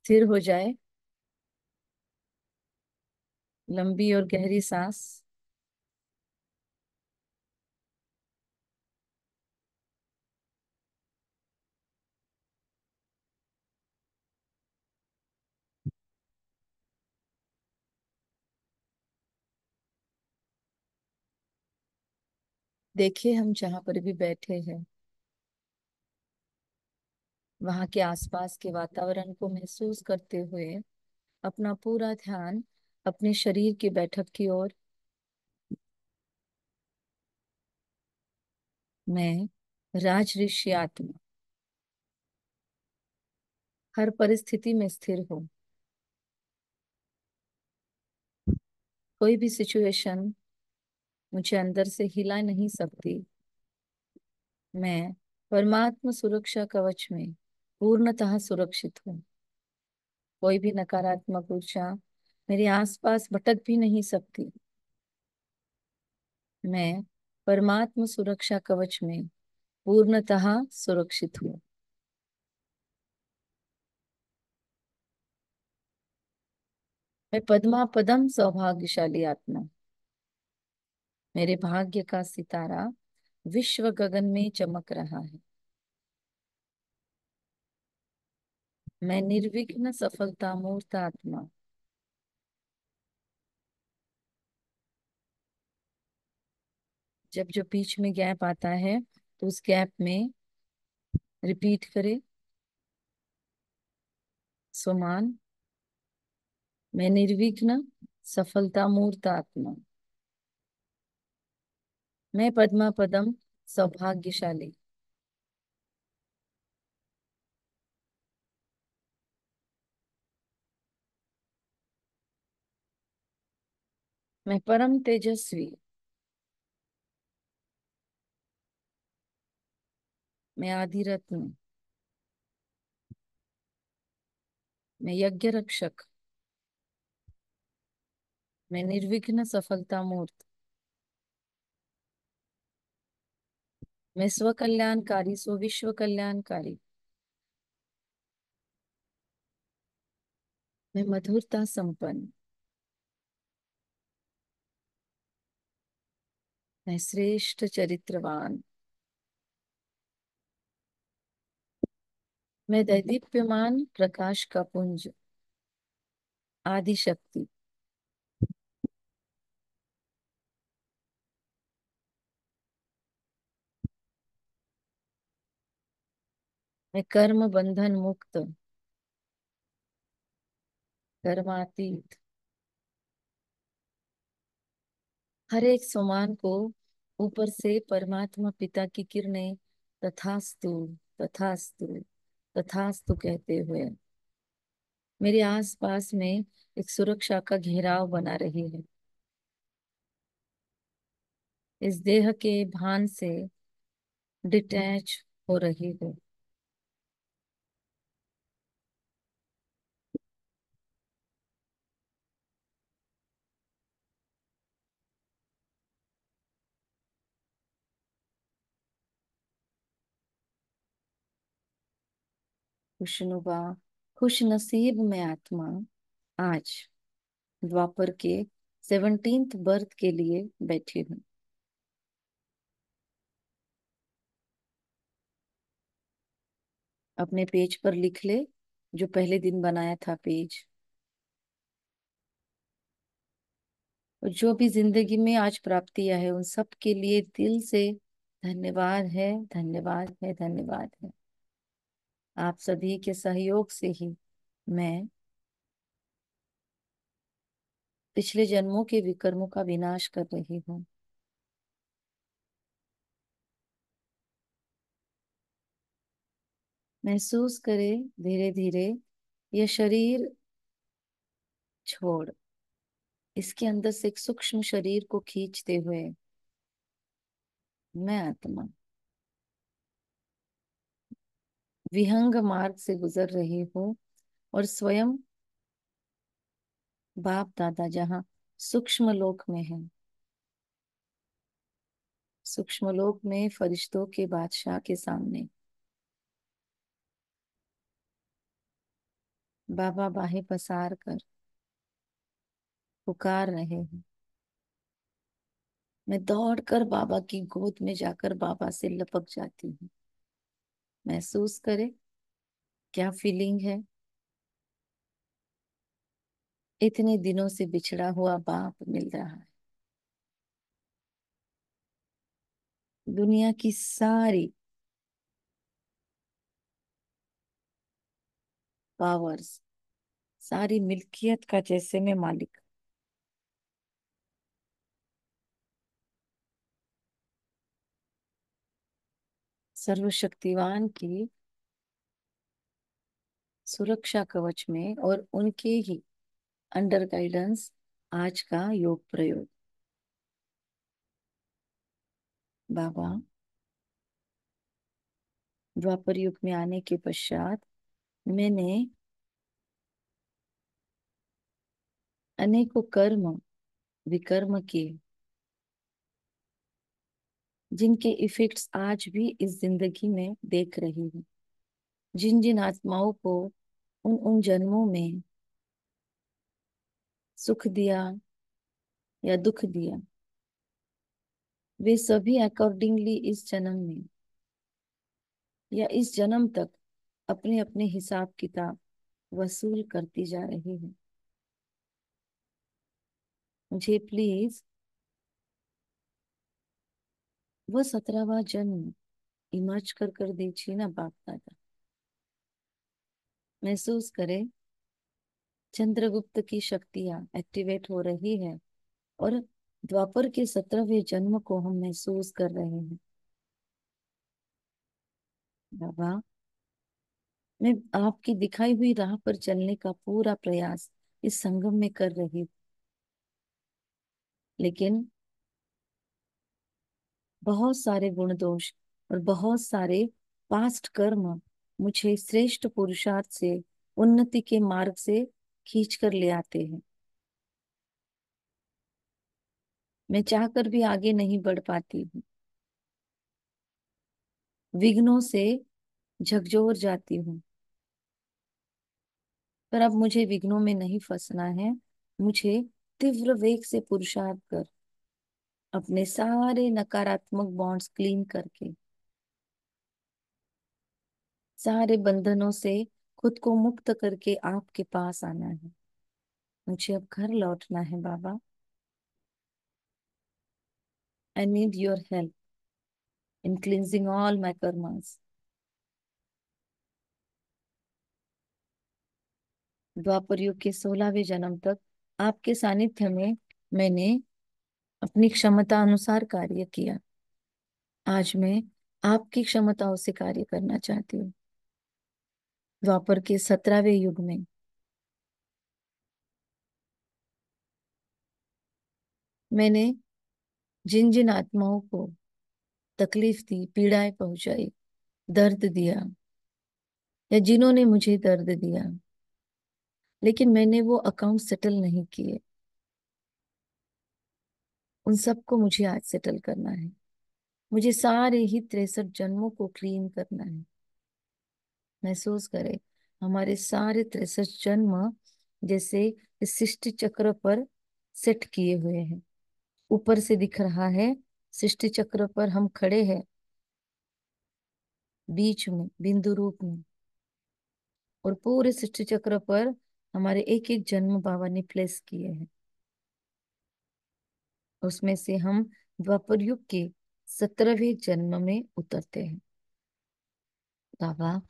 स्थिर हो जाए। लंबी और गहरी सांस। देखिए, हम जहां पर भी बैठे हैं वहां के आसपास के वातावरण को महसूस करते हुए अपना पूरा ध्यान अपने शरीर की बैठक की ओर। मैं राज ऋषि आत्मा हर परिस्थिति में स्थिर हूँ। कोई भी सिचुएशन मुझे अंदर से हिला नहीं सकती। मैं परमात्मा सुरक्षा कवच में पूर्णतः सुरक्षित हूँ। कोई भी नकारात्मक ऊर्जा मेरे आसपास भटक भी नहीं सकती। मैं परमात्मा सुरक्षा कवच में पूर्णतः सुरक्षित हूँ। मैं पद्मा पदम सौभाग्यशाली आत्मा। मेरे भाग्य का सितारा विश्व गगन में चमक रहा है। मैं निर्विघ्न सफलता मूर्त आत्मा। जब जो बीच में गैप आता है तो उस गैप में रिपीट करे। समान। मैं निर्विघ्न सफलता मूर्त आत्मा। मैं पद्मा पदम सौभाग्यशाली। मैं परम तेजस्वी। मैं आदि रत्न। मैं यज्ञ रक्षक। मैं निर्विघ्न सफलता मूर्त। मैं स्व कल्याणकारी सो विश्व कल्याणकारी। मैं मधुरता संपन्न। मैं श्रेष्ठ चरित्रवान। मैं दैदीप्यमान प्रकाश का पुंज। आदि शक्ति। मैं कर्म बंधन मुक्त। कर्मातीत। हर एक सोमान को ऊपर से परमात्मा पिता की किरणें तथास्तु तथास्तु तथास्तु कहते हुए मेरे आसपास में एक सुरक्षा का घेराव बना रही है। इस देह के भान से डिटैच हो रही हो। खुशनुमा खुश नसीब में आत्मा आज द्वापर के 17th बर्थ के लिए बैठी हूँ। अपने पेज पर लिख ले, जो पहले दिन बनाया था पेज। और जो भी जिंदगी में आज प्राप्तियां है उन सब के लिए दिल से धन्यवाद है, धन्यवाद है, धन्यवाद है। आप सभी के सहयोग से ही मैं पिछले जन्मों के विकर्मों का विनाश कर रही हूँ। महसूस करे धीरे धीरे यह शरीर छोड़ इसके अंदर से एक सूक्ष्म शरीर को खींचते हुए मैं आत्मा विहंग मार्ग से गुजर रही हूँ। और स्वयं बाप दादा जहाँ सूक्ष्म लोक में है, सूक्ष्म लोक में फरिश्तों के बादशाह के सामने बाबा बाहें पसार कर पुकार रहे हैं। मैं दौड़ कर बाबा की गोद में जाकर बाबा से लपक जाती हूँ। महसूस करे क्या फीलिंग है। इतने दिनों से बिछड़ा हुआ बाप मिल रहा है। दुनिया की सारी पावर्स, सारी मिल्कियत का जैसे मैं मालिक। सर्वशक्तिवान की सुरक्षा कवच में और उनके ही अंडर गाइडेंस आज का योग प्रयोग। बाबा, द्वापर युग में आने के पश्चात मैंने अनेकों कर्म विकर्म किए, जिनके इफेक्ट्स आज भी इस जिंदगी में देख रही हूँ। जिन जिन आत्माओं को उन उन जन्मों में सुख दिया या दुख दिया, वे सभी अकॉर्डिंगली इस जन्म में या इस जन्म तक अपने अपने हिसाब किताब वसूल करती जा रही है। मुझे प्लीज वो 17वां जन्म इमर्ज कर दीजिए ना बाप दादा। महसूस करे चंद्रगुप्त की शक्तियां एक्टिवेट हो रही है और द्वापर के 17वें जन्म को हम महसूस कर रहे हैं। बाबा, मैं आपकी दिखाई हुई राह पर चलने का पूरा प्रयास इस संगम में कर रही हूँ, लेकिन बहुत सारे गुण दोष और बहुत सारे पास्ट कर्म मुझे श्रेष्ठ पुरुषार्थ से, उन्नति के मार्ग से खींच कर ले आते हैं। मैं चाहकर भी आगे नहीं बढ़ पाती हूँ, विघ्नों से झकझोर जाती हूँ। पर अब मुझे विघ्नों में नहीं फंसना है। मुझे तीव्र वेग से पुरुषार्थ कर अपने सारे नकारात्मक बॉन्ड्स क्लीन करके सारे बंधनों से खुद को मुक्त करके आपके पास आना है। मुझे अब घर लौटना है बाबा। I need your help in cleansing all my karmas. Dwapara Yuga के 16वें जन्म तक आपके सानिध्य में मैंने अपनी क्षमता अनुसार कार्य किया। आज मैं आपकी क्षमताओं से कार्य करना चाहती हूँ। द्वापर के 17वें युग में मैंने जिन जिन आत्माओं को तकलीफ दी, पीड़ाएं पहुंचाई, दर्द दिया, या जिन्होंने मुझे दर्द दिया, लेकिन मैंने वो अकाउंट सेटल नहीं किए, उन सबको मुझे आज सेटल करना है। मुझे सारे ही 63 जन्मों को क्लीन करना है। महसूस करे हमारे सारे 63 जन्म जैसे इस सृष्टि चक्र पर सेट किए हुए हैं। ऊपर से दिख रहा है सृष्टि चक्र पर हम खड़े हैं, बीच में बिंदु रूप में, और पूरे सृष्टि चक्र पर हमारे एक एक जन्म बाबा ने प्लेस किए हैं। उसमें से हम द्वापर युग के 17वें जन्म में उतरते हैं। बाबा,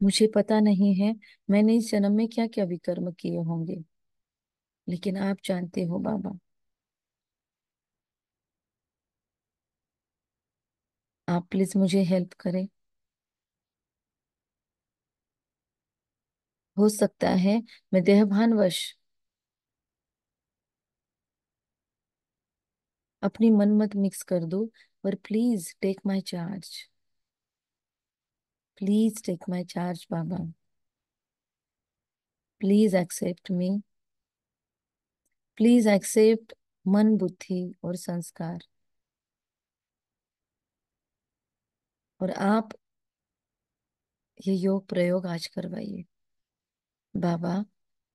मुझे पता नहीं है मैंने इस जन्म में क्या क्या विकर्म किए होंगे, लेकिन आप जानते हो बाबा। आप प्लीज मुझे हेल्प करें। हो सकता है मैं देहभानवश अपनी मन मत मिक्स कर दूं, पर please take my charge. Please take my charge Baba. Please accept me. Please accept मन, बुद्धि और संस्कार, और आप ये योग प्रयोग आज करवाइए। बाबा,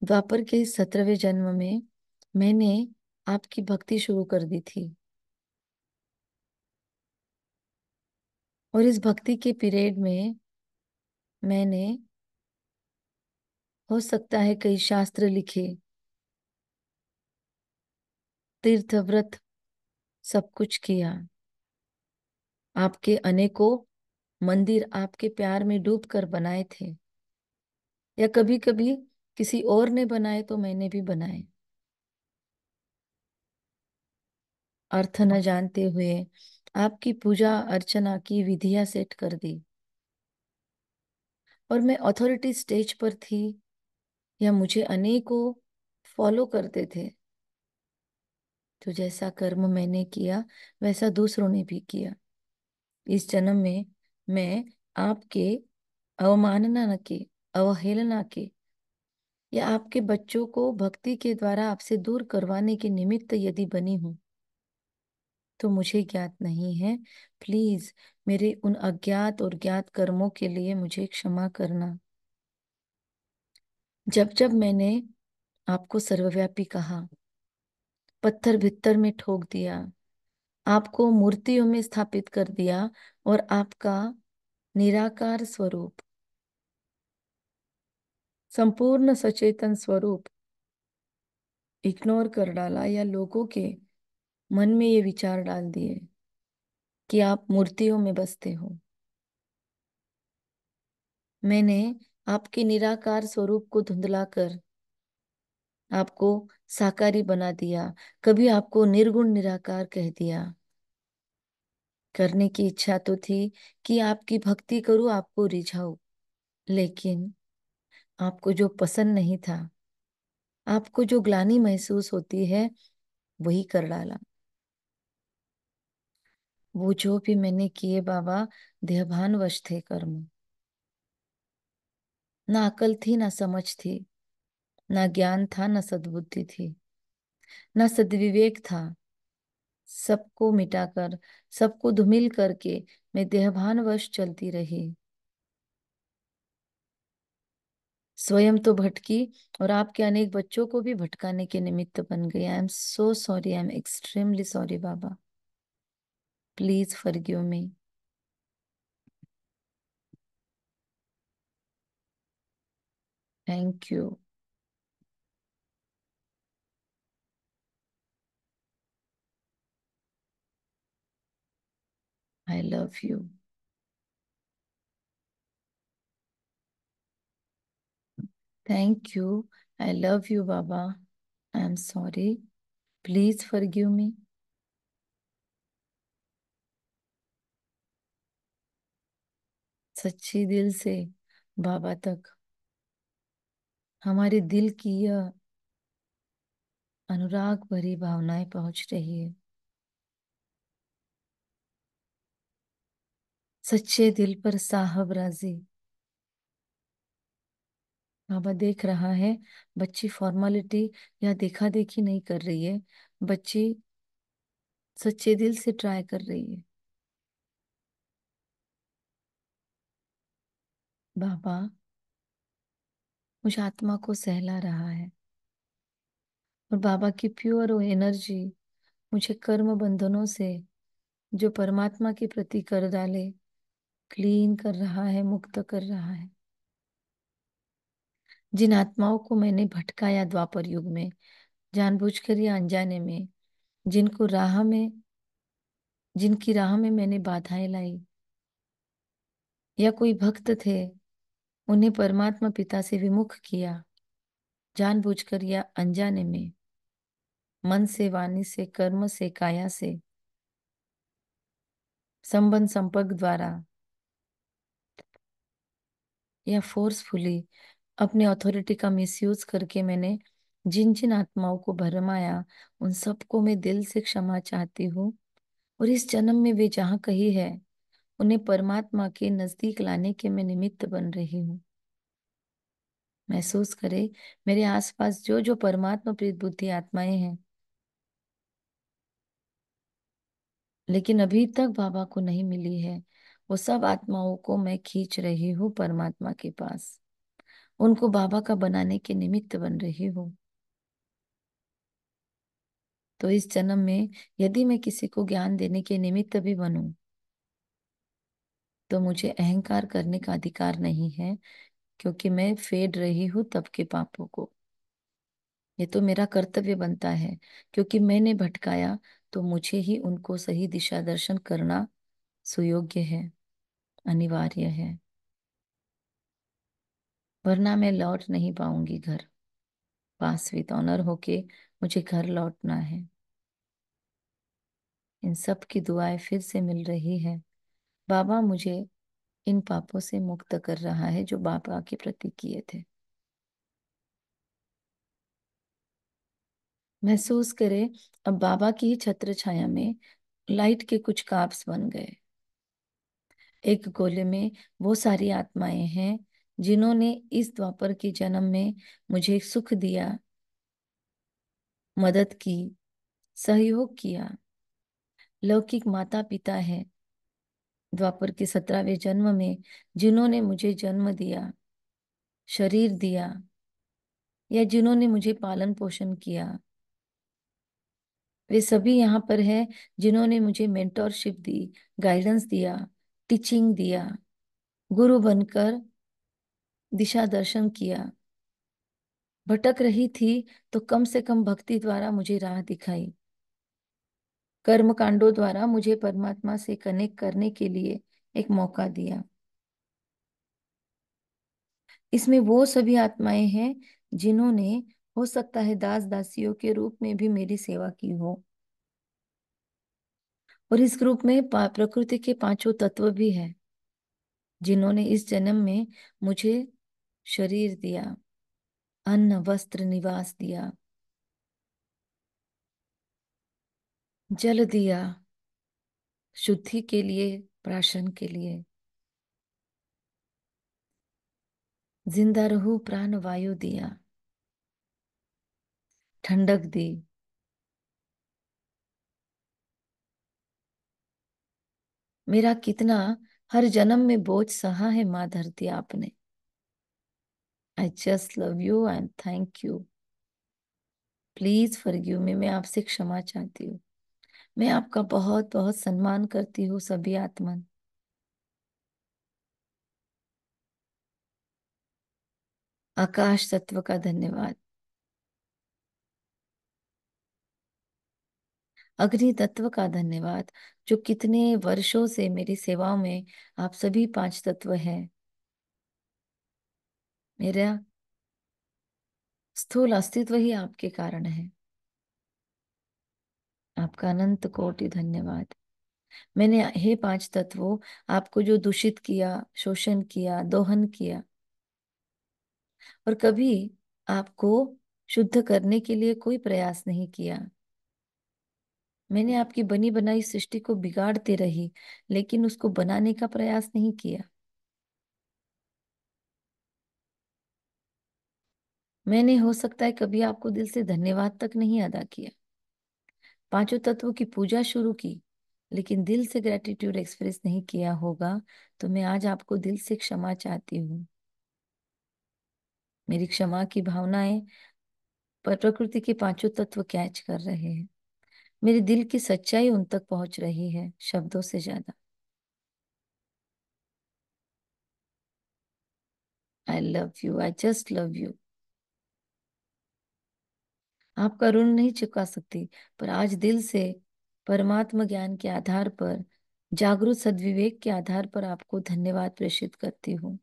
द्वापर के इस 17वें जन्म में मैंने आपकी भक्ति शुरू कर दी थी, और इस भक्ति के पीरियड में मैंने, हो सकता है, कई शास्त्र लिखे, तीर्थ व्रत, सब कुछ किया। आपके अनेकों मंदिर आपके प्यार में डूब कर बनाए थे, या कभी कभी किसी और ने बनाए तो मैंने भी बनाए, अर्थ न जानते हुए आपकी पूजा अर्चना की विधियां सेट कर दी। और मैं अथॉरिटी स्टेज पर थी, या मुझे अनेकों फॉलो करते थे। तो जैसा कर्म मैंने किया वैसा दूसरों ने भी किया। इस जन्म में मैं आपके अवमानना न के, अवहेलना के, या आपके बच्चों को भक्ति के द्वारा आपसे दूर करवाने के निमित्त यदि बनी हूं तो मुझे ज्ञात नहीं है। प्लीज मेरे उन अज्ञात और ज्ञात कर्मों के लिए मुझे क्षमा करना। जब जब मैंने आपको सर्वव्यापी कहा, पत्थर भित्तर में ठोक दिया, आपको मूर्तियों में स्थापित कर दिया, और आपका निराकार स्वरूप, संपूर्ण सचेतन स्वरूप इग्नोर कर डाला, या लोगों के मन में ये विचार डाल दिए कि आप मूर्तियों में बसते हो, मैंने आपके निराकार स्वरूप को धुंधला कर आपको साकारी बना दिया। कभी आपको निर्गुण निराकार कह दिया। करने की इच्छा तो थी कि आपकी भक्ति करूं, आपको रिझाऊं, लेकिन आपको जो पसंद नहीं था, आपको जो ग्लानि महसूस होती है, वही कर डाला। वो जो भी मैंने किए बाबा, देहभानवश थे कर्म। ना अकल थी, ना समझ थी, ना ज्ञान था, ना सद्बुद्धि थी, ना सद्विवेक था। सबको मिटाकर, सबको धूमिल करके मैं देहभानवश चलती रही। स्वयं तो भटकी, और आपके अनेक बच्चों को भी भटकाने के निमित्त बन गई। I am so sorry, I am extremely sorry Baba. Please forgive me. Thank you. I love you. Thank you. I love you Baba. I am sorry. Please forgive me. सच्ची दिल से बाबा तक हमारे दिल की यह अनुराग भरी भावनाएं पहुंच रही है। सच्चे दिल पर साहब राजी। बाबा देख रहा है, बच्ची फॉर्मेलिटी या देखा देखी नहीं कर रही है, बच्ची सच्चे दिल से ट्राई कर रही है। बाबा मुझ आत्मा को सहला रहा है, और बाबा की प्योर एनर्जी मुझे कर्म बंधनों से, जो परमात्मा के प्रति कर डाले, क्लीन कर रहा है, मुक्त कर रहा है। जिन आत्माओं को मैंने भटकाया द्वापर युग में, जानबूझकर या अनजाने में, जिनको राह में, जिनकी राह में मैंने बाधाएं लाई, या कोई भक्त थे, उन्हें परमात्मा पिता से विमुख किया, जानबूझकर या अनजाने में, मन से, वाणी से, कर्म से, काया से, संबंध संपर्क द्वारा, या फोर्सफुली अपनी अथॉरिटी का मिसयूज करके मैंने जिन जिन आत्माओं को भरमाया, उन सबको मैं दिल से क्षमा चाहती हूँ। और इस जन्म में वे जहाँ कहीं है, उन्हें परमात्मा के नजदीक लाने के मैं निमित्त बन रही हूँ। महसूस करे, मेरे आसपास जो जो परमात्मा प्रीत बुद्धि आत्माएं हैं, लेकिन अभी तक बाबा को नहीं मिली है, वो सब आत्माओं को मैं खींच रही हूँ परमात्मा के पास। उनको बाबा का बनाने के निमित्त बन रही हूँ। तो इस जन्म में यदि मैं किसी को ज्ञान देने के निमित्त भी बनूं, तो मुझे अहंकार करने का अधिकार नहीं है, क्योंकि मैं फेड रही हूँ तब के पापों को। ये तो मेरा कर्तव्य बनता है, क्योंकि मैंने भटकाया, तो मुझे ही उनको सही दिशा दर्शन करना सुयोग्य है, अनिवार्य है। वरना मैं लौट नहीं पाऊंगी घर। पास विद ऑनर होके मुझे घर लौटना है। इन सब की दुआएं फिर से मिल रही है। बाबा मुझे इन पापों से मुक्त कर रहा है जो बाबा के प्रति किए थे। महसूस करे, अब बाबा की ही छत्र छाया में लाइट के कुछ काप्स बन गए। एक गोले में वो सारी आत्माएं हैं जिन्होंने इस द्वापर के जन्म में मुझे सुख दिया, मदद की, सहयोग किया। लौकिक माता पिता है द्वापर के 17वें जन्म में, जिन्होंने मुझे जन्म दिया, शरीर दिया, या जिन्होंने मुझे पालन पोषण किया। वे सभी यहाँ पर है जिन्होंने मुझे मेंटोरशिप दी, गाइडेंस दिया, टीचिंग दिया, गुरु बनकर दिशा दर्शन किया। भटक रही थी तो कम से कम भक्ति द्वारा मुझे राह दिखाई। कर्म कांडों द्वारा मुझे परमात्मा से कनेक्ट करने के लिए एक मौका दिया। इसमें वो सभी आत्माएं हैं जिन्होंने, हो सकता है, दास दासियों के रूप में भी मेरी सेवा की हो। और इस ग्रुप में प्रकृति के पांचों तत्व भी हैं जिन्होंने इस जन्म में मुझे शरीर दिया, अन्न वस्त्र निवास दिया, जल दिया, शुद्धि के लिए, प्राशन के लिए, जिंदा रहूं प्राण वायु दिया, ठंडक दी। मेरा कितना हर जन्म में बोझ सहा है माँ धरती आपने। I just love you and thank you. Please forgive me, मैं आपसे क्षमा चाहती हूँ। मैं आपका बहुत बहुत सम्मान करती हूँ सभी आत्मन। आकाश तत्व का धन्यवाद। अग्नि तत्व का धन्यवाद, जो कितने वर्षों से मेरी सेवाओं में आप सभी पांच तत्व हैं। मेरा स्थूल अस्तित्व ही आपके कारण है। आपका अनंत कोटि धन्यवाद। मैंने, हे पांच तत्वों, आपको जो दूषित किया, शोषण किया, दोहन किया, और कभी आपको शुद्ध करने के लिए कोई प्रयास नहीं किया। मैंने आपकी बनी बनाई सृष्टि को बिगाड़ती रही, लेकिन उसको बनाने का प्रयास नहीं किया। मैंने, हो सकता है, कभी आपको दिल से धन्यवाद तक नहीं अदा किया। पांचों तत्वों की पूजा शुरू की, लेकिन दिल से ग्रेटिट्यूड एक्सप्रेस नहीं किया होगा। तो मैं आज आपको दिल से क्षमा चाहती हूँ। मेरी क्षमा की भावनाएं पर प्रकृति के पांचों तत्व कैच कर रहे हैं। मेरे दिल की सच्चाई उन तक पहुंच रही है शब्दों से ज्यादा। I love you, I just love you. आपका ऋण नहीं चुका सकती, पर आज दिल से परमात्मा ज्ञान के आधार पर, जागरूक सद्विवेक के आधार पर आपको धन्यवाद प्रेषित करती हूँ।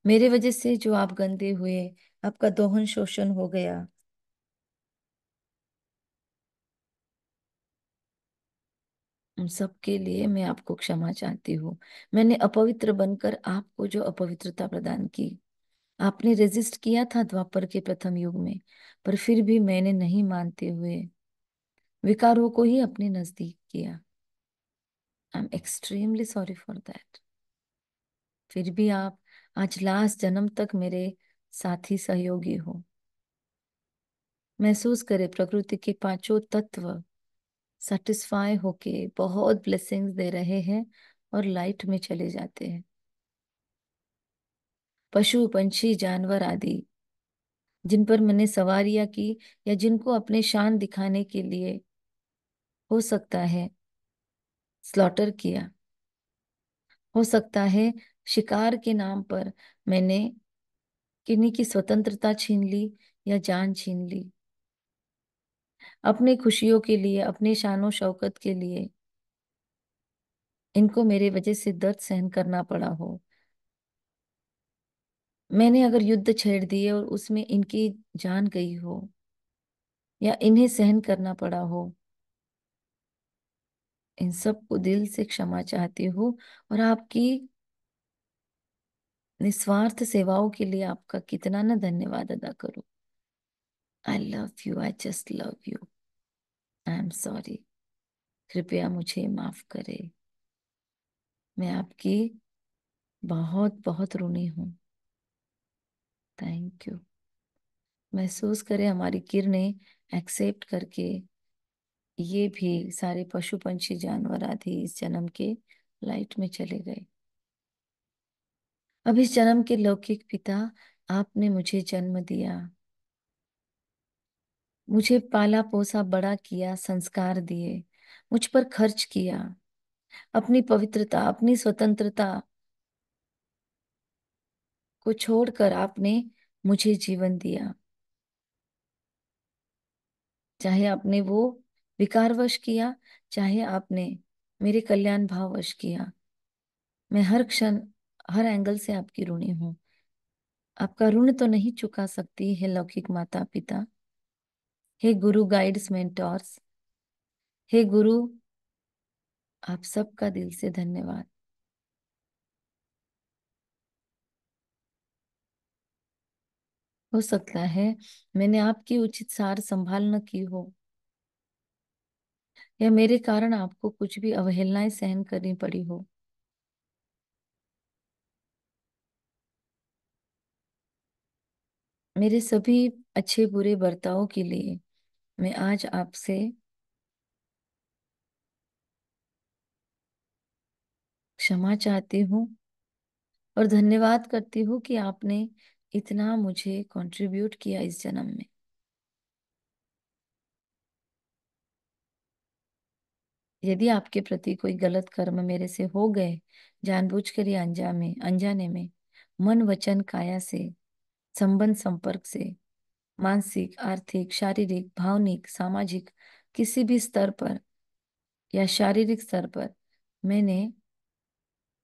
मेरे वजह से जो आप गंदे हुए, आपका दोहन शोषण हो गया, उन सब के लिए मैं आपको क्षमा चाहती हूँ। मैंने अपवित्र बनकर आपको जो अपवित्रता प्रदान की, आपने रेजिस्ट किया था द्वापर के प्रथम युग में, पर फिर भी मैंने नहीं मानते हुए विकारों को ही अपने नजदीक किया। I am extremely sorry for that. फिर भी आप आज लास्ट जन्म तक मेरे साथी सहयोगी हो। महसूस करे, प्रकृति के पांचों तत्व सेटिस्फाई होके बहुत ब्लेसिंग्स दे रहे हैं और लाइट में चले जाते हैं। पशु पंछी जानवर आदि जिन पर मैंने सवारियां की, या जिनको अपने शान दिखाने के लिए हो सकता है स्लॉटर किया, हो सकता है शिकार के नाम पर मैंने किन्हीं की स्वतंत्रता छीन ली या जान छीन ली, अपनी खुशियों के लिए, अपने शानो शौकत के लिए इनको मेरे वजह से दर्द सहन करना पड़ा हो। मैंने अगर युद्ध छेड़ दिए और उसमें इनकी जान गई हो, या इन्हें सहन करना पड़ा हो, इन सब को दिल से क्षमा चाहती हूँ। और आपकी निस्वार्थ सेवाओं के लिए आपका कितना ना धन्यवाद अदा करूं। I love you, I just love you, I am sorry, कृपया मुझे माफ करें, मैं आपकी बहुत बहुत ऋणी हूँ। Thank you. महसूस करें हमारी किरणें एक्सेप्ट करके ये भी सारे पशु पंछी जानवर आदि इस जन्म के लाइट में चले गए। अब इस जन्म के लौकिक पिता, आपने मुझे जन्म दिया, मुझे पाला पोसा बड़ा किया, संस्कार दिए, मुझ पर खर्च किया, अपनी पवित्रता अपनी स्वतंत्रता को छोड़कर आपने मुझे जीवन दिया। चाहे आपने वो विकारवश किया, चाहे आपने मेरे कल्याण भाववश किया, मैं हर क्षण हर एंगल से आपकी ऋणी हूं। आपका ऋण तो नहीं चुका सकती है लौकिक माता पिता, हे गुरु गाइड्स मेंटोर्स, हे गुरु, आप सबका दिल से धन्यवाद। हो सकता है मैंने आपकी उचित सार संभाल न की हो, या मेरे कारण आपको कुछ भी अवहेलनाएं सहन करनी पड़ी हो। मेरे सभी अच्छे बुरे बर्ताव के लिए मैं आज आपसे क्षमा चाहती हूँ, और धन्यवाद करती हूँ कि आपने इतना मुझे कंट्रीब्यूट किया इस जन्म में। यदि आपके प्रति कोई गलत कर्म मेरे से हो गए, जानबूझकर या अनजाने में, मन वचन काया से, संबंध संपर्क से, मानसिक आर्थिक शारीरिक भावनिक सामाजिक किसी भी स्तर पर या शारीरिक स्तर पर मैंने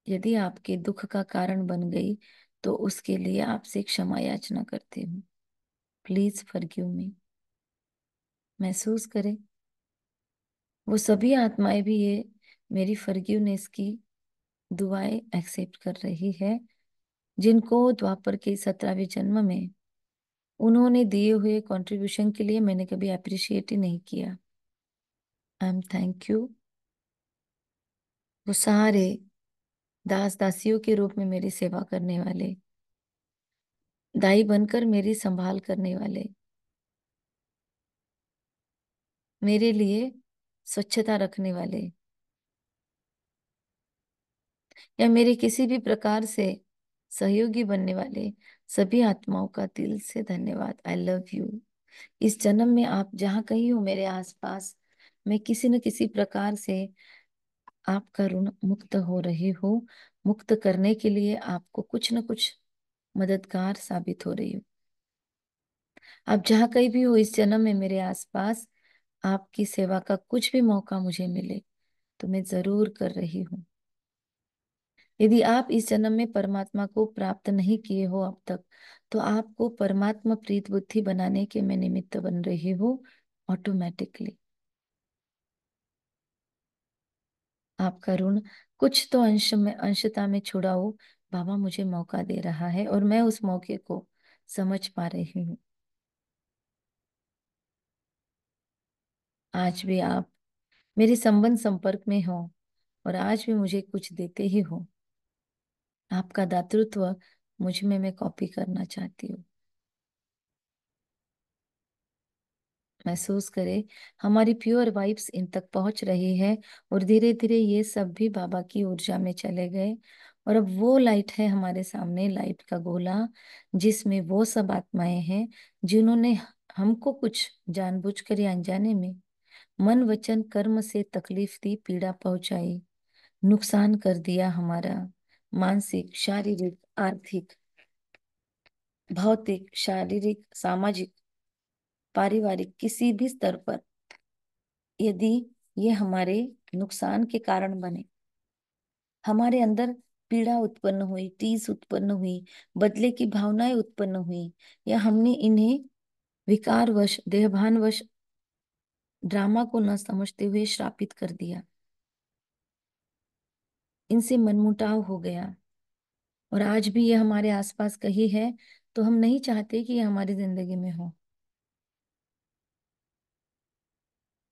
यदि आपके दुख का कारण बन गई, तो उसके लिए आपसे क्षमा याचना करती हूँ। Please forgive me. महसूस करें वो सभी आत्माएं भी ये मेरी फॉरगिवनेस की दुआएं एक्सेप्ट कर रही है, जिनको द्वापर के 17वें जन्म में उन्होंने दिए हुए कंट्रीब्यूशन के लिए मैंने कभी अप्रिशिएट ही नहीं किया। I am thank you. वो सारे दास दासियों के रूप में मेरी सेवा करने वाले, दाई बनकर मेरी संभाल करने वाले, मेरे लिए स्वच्छता रखने वाले, या मेरे किसी भी प्रकार से सहयोगी बनने वाले सभी आत्माओं का दिल से धन्यवाद। I love you. इस जन्म में आप जहाँ कहीं हो मेरे आसपास, मैं किसी न किसी प्रकार से आपका ऋण मुक्त हो रही हूँ। मुक्त करने के लिए आपको कुछ न कुछ मददगार साबित हो रही हूँ। आप जहाँ कहीं भी हो इस जन्म में मेरे आसपास, आपकी सेवा का कुछ भी मौका मुझे मिले तो मैं जरूर कर रही हूँ। यदि आप इस जन्म में परमात्मा को प्राप्त नहीं किए हो अब तक, तो आपको परमात्मा प्रीत बुद्धि बनाने के मैं निमित्त बन रही हूँ ऑटोमेटिकली। आपका ऋण कुछ तो अंशता में छुड़ाओ बाबा मुझे मौका दे रहा है, और मैं उस मौके को समझ पा रही हूँ। आज भी आप मेरे संबंध संपर्क में हो, और आज भी मुझे कुछ देते ही हो। आपका दातृत्व मुझ में मैं कॉपी करना चाहती हूँ। महसूस करें हमारी प्योर वाइब्स इन तक पहुंच रही है, और धीरे धीरे ये सब भी बाबा की ऊर्जा में चले गए, और अब वो लाइट है हमारे सामने, लाइट का गोला, जिसमें वो सब आत्माएं हैं जिन्होंने हमको कुछ जानबूझकर या अनजाने में मन वचन कर्म से तकलीफ दी, पीड़ा पहुंचाई, नुकसान कर दिया हमारा, मानसिक, शारीरिक, आर्थिक, भौतिक, शारीरिक, सामाजिक, पारिवारिक, किसी भी स्तर पर यदि ये हमारे नुकसान के कारण बने, हमारे अंदर पीड़ा उत्पन्न हुई, टीस उत्पन्न हुई, बदले की भावनाएं उत्पन्न हुई, या हमने इन्हें विकारवश, देहभानवश, ड्रामा को न समझते हुए श्रापित कर दिया, इनसे मनमुटाव हो गया, और आज भी ये हमारे आसपास कहीं है, तो हम नहीं चाहते कि ये हमारी जिंदगी में हो।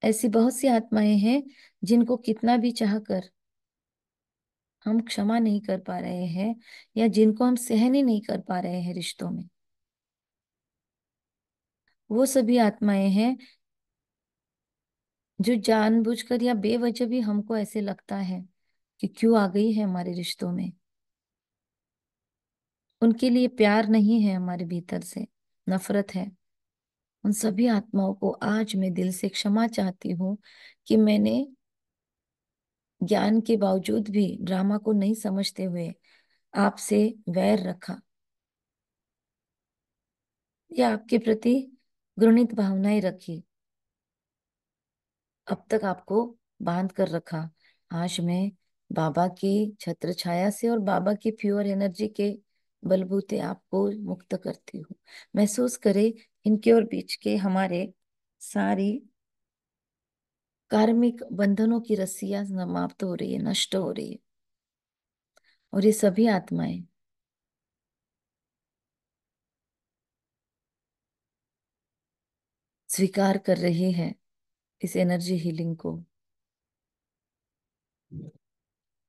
ऐसी बहुत सी आत्माएं हैं जिनको कितना भी चाह कर हम क्षमा नहीं कर पा रहे हैं, या जिनको हम सहन ही नहीं कर पा रहे हैं रिश्तों में। वो सभी आत्माएं हैं जो जानबूझकर या बेवजह भी हमको ऐसे लगता है कि क्यों आ गई है हमारे रिश्तों में। उनके लिए प्यार नहीं है हमारे भीतर से, नफरत है। उन सभी आत्माओं को आज मैं दिल से क्षमा चाहती हूँ कि मैंने ज्ञान के बावजूद भी ड्रामा को नहीं समझते हुए आपसे वैर रखा, या आपके प्रति घृणित भावनाएं रखी, अब तक आपको बांध कर रखा। आज मैं बाबा की छत्र छाया से और बाबा की प्योर एनर्जी के बलबूते आपको मुक्त करती हूँ। महसूस करें इनके और बीच के हमारे सारी कार्मिक बंधनों की रस्सियां समाप्त हो रही है, नष्ट हो रही है, और ये सभी आत्माएं स्वीकार कर रही है इस एनर्जी हीलिंग को।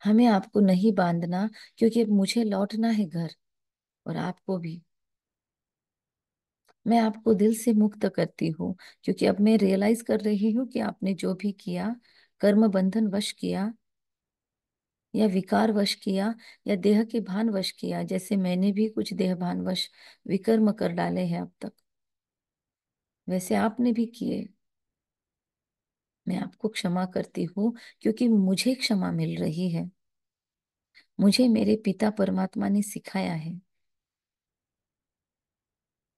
हमें आपको नहीं बांधना, क्योंकि अब मुझे लौटना है घर, और आपको भी। मैं आपको दिल से मुक्त करती हूँ, क्योंकि अब मैं रियलाइज कर रही हूँ कि आपने जो भी किया, कर्म बंधन वश किया, या विकार वश किया, या देह के भान वश किया, जैसे मैंने भी कुछ देह भान वश विकर्म कर डाले हैं अब तक, वैसे आपने भी किए। मैं आपको क्षमा करती हूँ, क्योंकि मुझे क्षमा मिल रही है। मुझे मेरे पिता परमात्मा ने सिखाया है।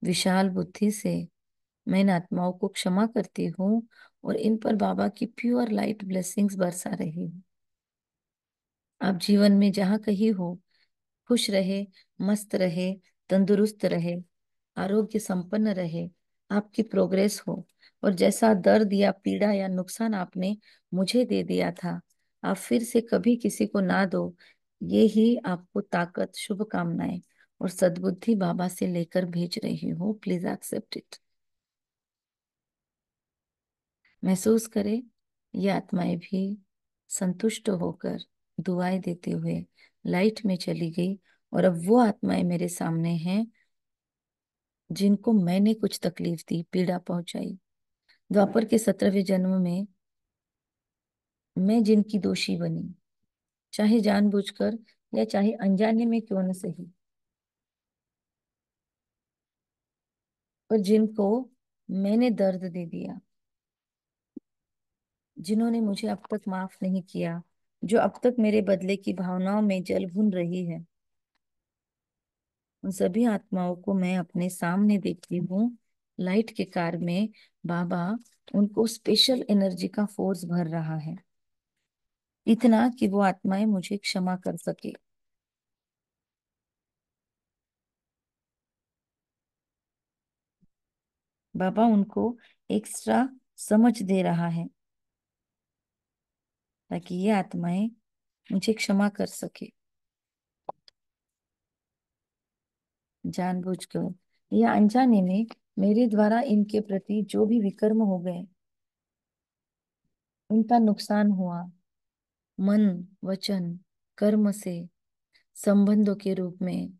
विशाल बुद्धि से मैं इन आत्माओं को क्षमा करती हूँ, और इन पर बाबा की प्योर लाइट ब्लेसिंग्स बरसा रही हूँ। आप जीवन में जहाँ कहीं हो, खुश रहे, मस्त रहे, तंदुरुस्त रहे, आरोग्य संपन्न रहे, आपकी प्रोग्रेस हो, और जैसा दर्द या पीड़ा या नुकसान आपने मुझे दे दिया था, आप फिर से कभी किसी को ना दो। ये ही आपको ताकत, शुभकामनाएं और सद्बुद्धि बाबा से लेकर भेज रही हूँ। Please accept it. महसूस करें ये आत्माएं भी संतुष्ट होकर दुआएं देते हुए लाइट में चली गई, और अब वो आत्माएं मेरे सामने हैं जिनको मैंने कुछ तकलीफ दी, पीड़ा पहुंचाई। द्वापर के 17वें जन्म में मैं जिनकी दोषी बनी, चाहे जानबूझकर या चाहे अनजाने में क्यों न सही, पर जिनको मैंने दर्द दे दिया, जिन्होंने मुझे अब तक माफ नहीं किया, जो अब तक मेरे बदले की भावनाओं में जल भुन रही है, उन सभी आत्माओं को मैं अपने सामने देखती हूँ। लाइट के कार में बाबा उनको स्पेशल एनर्जी का फोर्स भर रहा है, इतना कि वो आत्माएं मुझे क्षमा कर सके। बाबा उनको एक्स्ट्रा समझ दे रहा है, ताकि ये आत्माएं मुझे क्षमा कर सके, जानबूझकर या अनजाने में मेरे द्वारा इनके प्रति जो भी विकर्म हो गए, उनका नुकसान हुआ, मन, वचन, कर्म से, संबंधों के रूप में,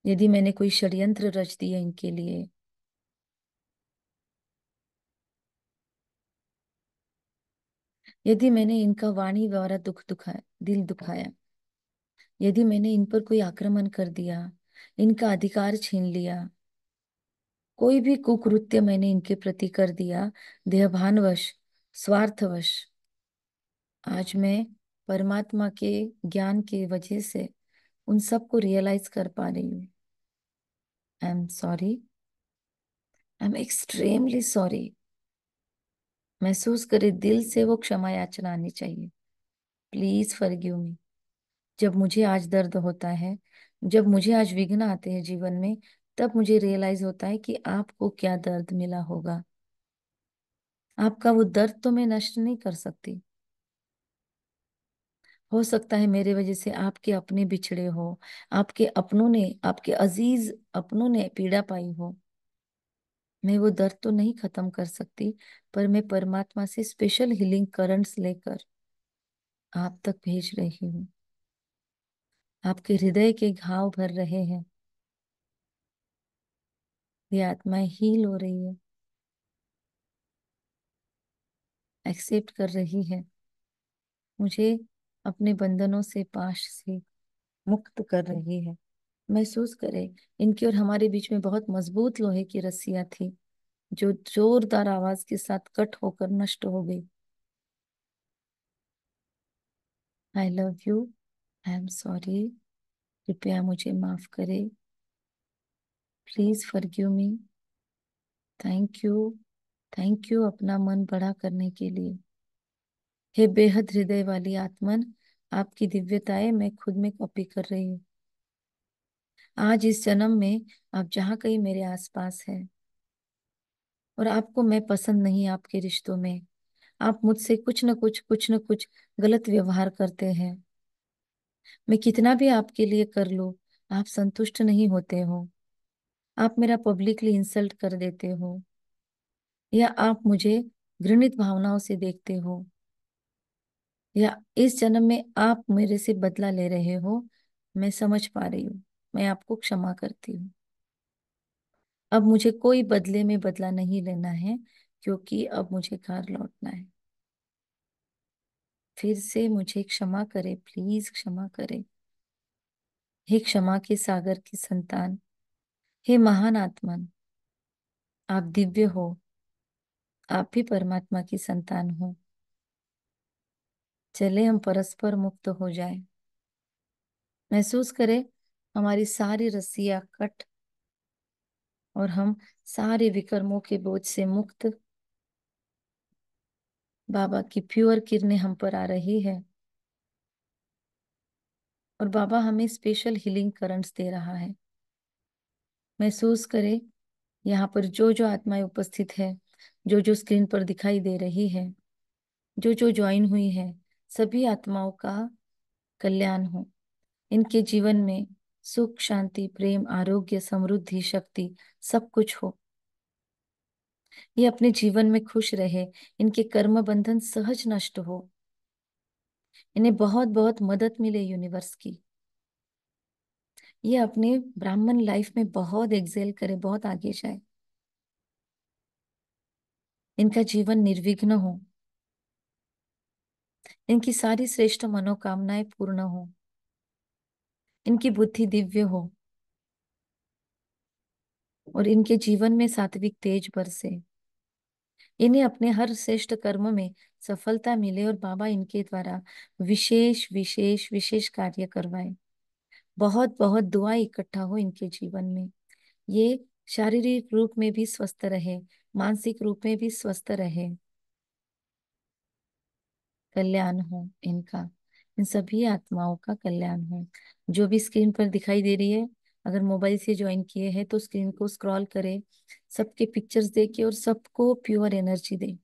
यदि मैंने कोई षड्यंत्र रच दिया इनके लिए, यदि मैंने इनका वाणी द्वारा दुख दुखाया, दिल दुखाया, यदि मैंने इन पर कोई आक्रमण कर दिया, इनका अधिकार छीन लिया, कोई भी कुकृत्य मैंने इनके प्रति कर दिया, देहभानवश, स्वार्थवश, आज मैं परमात्मा के ज्ञान की वजह से उन सबको रियलाइज कर पा रही हूँ। I am sorry, I am extremely sorry. महसूस करे दिल से वो क्षमा याचना आनी चाहिए। Please forgive me. जब मुझे आज दर्द होता है, जब मुझे आज विघ्न आते हैं जीवन में, तब मुझे रियलाइज होता है कि आपको क्या दर्द मिला होगा। आपका वो दर्द तो मैं नष्ट नहीं कर सकती। हो सकता है मेरे वजह से आपके अपने बिछड़े हो, आपके अपनों ने, आपके अजीज अपनों ने पीड़ा पाई हो। मैं वो दर्द तो नहीं खत्म कर सकती, पर मैं परमात्मा से स्पेशल हीलिंग करंट्स लेकर आप तक भेज रही हूँ। आपके हृदय के घाव भर रहे हैं, ये आत्माएं हील हो रही है, एक्सेप्ट कर रही है, मुझे अपने बंधनों से, पाश से मुक्त कर रही है। महसूस करें, इनकी और हमारे बीच में बहुत मजबूत लोहे की रस्सियां थी, जो जोरदार आवाज के साथ कट होकर नष्ट हो गई। I love you, I am sorry, कृपया मुझे माफ करें, please forgive me, thank you, thank you अपना मन बड़ा करने के लिए। हे बेहद हृदय वाली आत्मन, आपकी दिव्यताएं मैं खुद में कॉपी कर रही हूँ। आज इस जन्म में आप जहाँ कहीं मेरे आसपास है, और आपको मैं पसंद नहीं, आपके रिश्तों में आप मुझसे कुछ न कुछ गलत व्यवहार करते हैं। मैं कितना भी आपके लिए कर लूं, आप संतुष्ट नहीं होते हो। आप मेरा पब्लिकली इंसल्ट कर देते हो, या आप मुझे घृणित भावनाओं से देखते हो, या इस जन्म में आप मेरे से बदला ले रहे हो। मैं समझ पा रही हूँ, मैं आपको क्षमा करती हूँ। अब मुझे कोई बदले में बदला नहीं लेना है, क्योंकि अब मुझे घर लौटना है। फिर से मुझे क्षमा करे, प्लीज क्षमा करे। हे क्षमा के सागर की संतान, हे महान आत्मन, आप दिव्य हो, आप भी परमात्मा की संतान हो। चले हम परस्पर मुक्त हो जाए। महसूस करें, हमारी सारी रस्सियां कट, और हम सारे विकर्मों के बोझ से मुक्त। बाबा की प्योर किरणें हम पर आ रही है, और बाबा हमें स्पेशल हीलिंग करंट्स दे रहा है। महसूस करें, यहाँ पर जो जो आत्माएं उपस्थित है, जो जो स्क्रीन पर दिखाई दे रही है, जो जो ज्वाइन हुई है, सभी आत्माओं का कल्याण हो। इनके जीवन में सुख, शांति, प्रेम, आरोग्य, समृद्धि, शक्ति, सब कुछ हो। ये अपने जीवन में खुश रहे, इनके कर्म बंधन सहज नष्ट हो, इन्हें बहुत बहुत मदद मिले यूनिवर्स की। ये अपने ब्राह्मण लाइफ में बहुत एक्सेल करे, बहुत आगे जाए, इनका जीवन निर्विघ्न हो, इनकी सारी श्रेष्ठ मनोकामनाएं पूर्ण हो, इनकी बुद्धि दिव्य हो, और इनके जीवन में सात्विक तेज बरसे। इन्हें अपने हर श्रेष्ठ कर्म में सफलता मिले, और बाबा इनके द्वारा विशेष विशेष विशेष कार्य करवाए। बहुत बहुत दुआ इकट्ठा हो इनके जीवन में। ये शारीरिक रूप में भी स्वस्थ रहे, मानसिक रूप में भी स्वस्थ रहे, कल्याण हो इनका, इन सभी आत्माओं का कल्याण हो। जो भी स्क्रीन पर दिखाई दे रही है, अगर मोबाइल से ज्वाइन किए हैं तो स्क्रीन को स्क्रॉल करें, सबके पिक्चर्स देके और सबको प्योर एनर्जी दे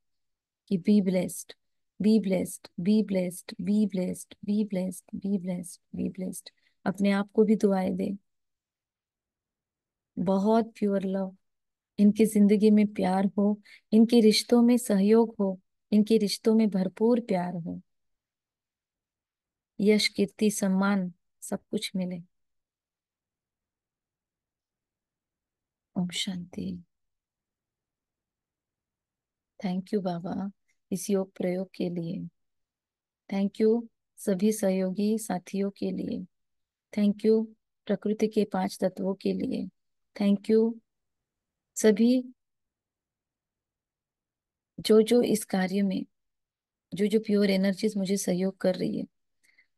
कि be blessed, be blessed, be blessed, be blessed, be blessed, be blessed, be blessed. अपने आप को भी दुआएं दे। बहुत प्योर लव, इनकी जिंदगी में प्यार हो, इनके रिश्तों में सहयोग हो, इनके रिश्तों में भरपूर प्यार हो, यश, कीर्ति, सम्मान, सब कुछ मिले। ओम शांति। थैंक यू बाबा इस योग प्रयोग के लिए। थैंक यू सभी सहयोगी साथियों के लिए। थैंक यू प्रकृति के 5 तत्वों के लिए। थैंक यू सभी जो जो इस कार्य में, जो जो प्योर एनर्जीज मुझे सहयोग कर रही है,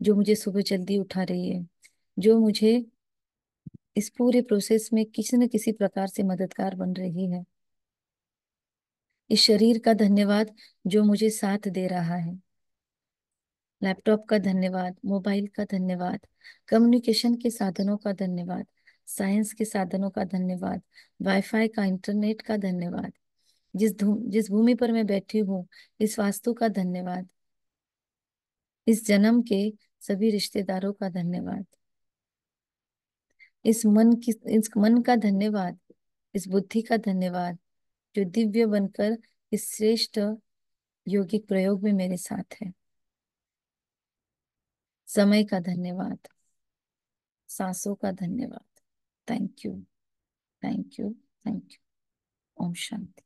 जो मुझे सुबह जल्दी उठा रही है, जो मुझे इस पूरे प्रोसेस में किसी न किसी प्रकार से मददगार बन रही है। इस शरीर का धन्यवाद जो मुझे साथ दे रहा है। लैपटॉप का धन्यवाद, मोबाइल का धन्यवाद, कम्युनिकेशन के साधनों का धन्यवाद, साइंस के साधनों का धन्यवाद, वाईफाई का, इंटरनेट का धन्यवाद, जिस भूमि पर मैं बैठी हूँ, इस वास्तु का धन्यवाद, इस जन्म के सभी रिश्तेदारों का धन्यवाद, इस मन का धन्यवाद, इस बुद्धि का धन्यवाद जो दिव्य बनकर इस श्रेष्ठ योगिक प्रयोग में मेरे साथ है। समय का धन्यवाद, सांसों का धन्यवाद। Thank you, thank you, thank you. ओम शांति।